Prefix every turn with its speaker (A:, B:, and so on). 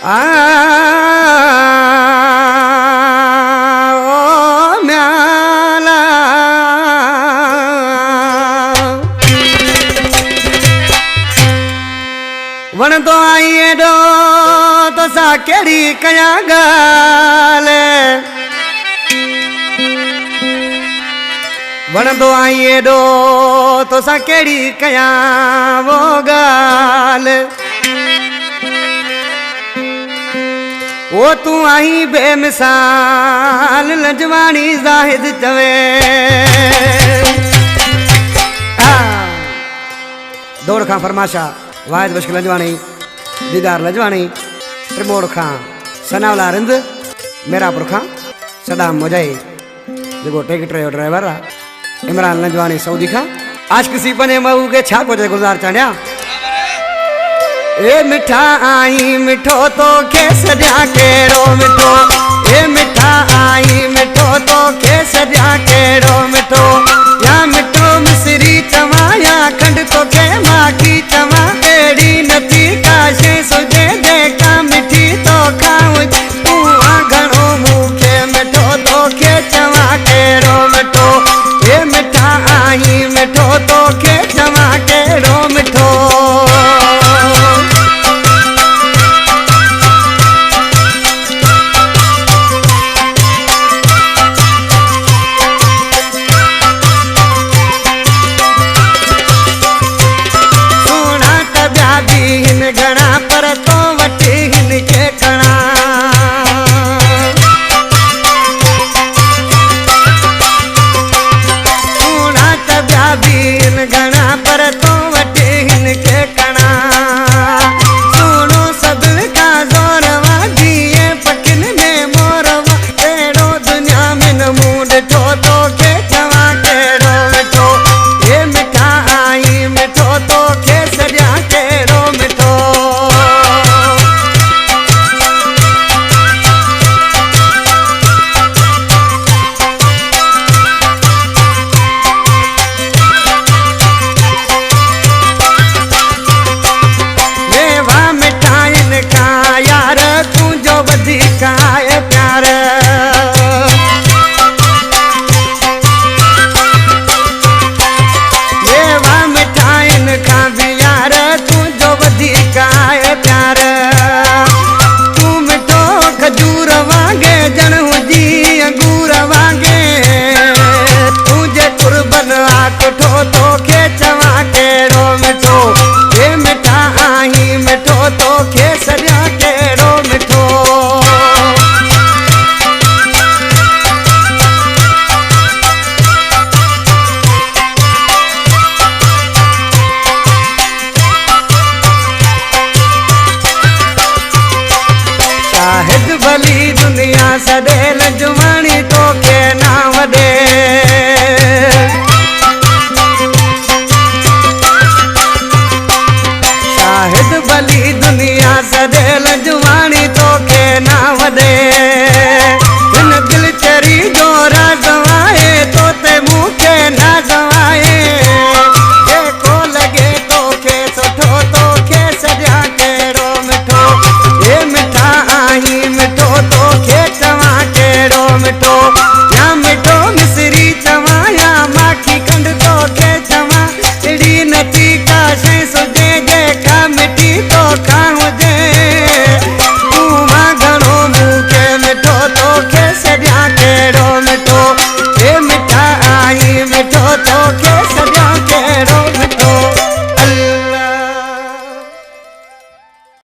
A: आ ओ म्याला वण तो आई एडो तो सा केड़ी कया गाल वण तो आई एडो तो सा केड़ी कया वो गाल वो तू आई बेमिसाल लजवानी जाहिद चवे दौड़ खां फरमाशा वाहिद बश्क लजवानी दीदार लजवानी त्रिमोड़ खां सनावला रिंद मेरापुर खां सदाम मोजाई जो टेक्टर जो ड्राइवर आहे इमरान लजवानी सऊदी खां आशिक सी पने महू के छा को गुज़ार चढ़िया ए मिठा आई मिठो तो के सजा केड़ो मिठो ए मिठा आई मिठो तो के सजा केड़ो मिठो या मिठो मिसरी चवा या खंड तो के माखी चवा एड़ी नथी काशे सुजे देखा मिठी तो खाऊं तू घणो मुखे मिठो तो के चवा केड़ो मिठो ए मिठा आई मिठो तो के चवा केड़ो मिठो घना पर तो वठी हिन के कणा सुना त ॿिया बि हिन घना पर तो वठी हिन के कणा सुनो सभिनि खां ज़ोर वाधीए पखिन में मोरवा अहिड़ो दुनिया में न मूं ॾिठो तोखे चवां कहिड़ो मिठो हे मिठा आई मिठो तोखे सॼा कहिड़ो मिठो तोखे चवा केड़ो मिठो हे मिठा आई मिठो तोखे सॼा केड़ो मिठो शाहिद भली दुनिया सॾे लजवानी तोखे ना वॾे शाहिद भली दुनिया सॾे लजवानी तोखे ना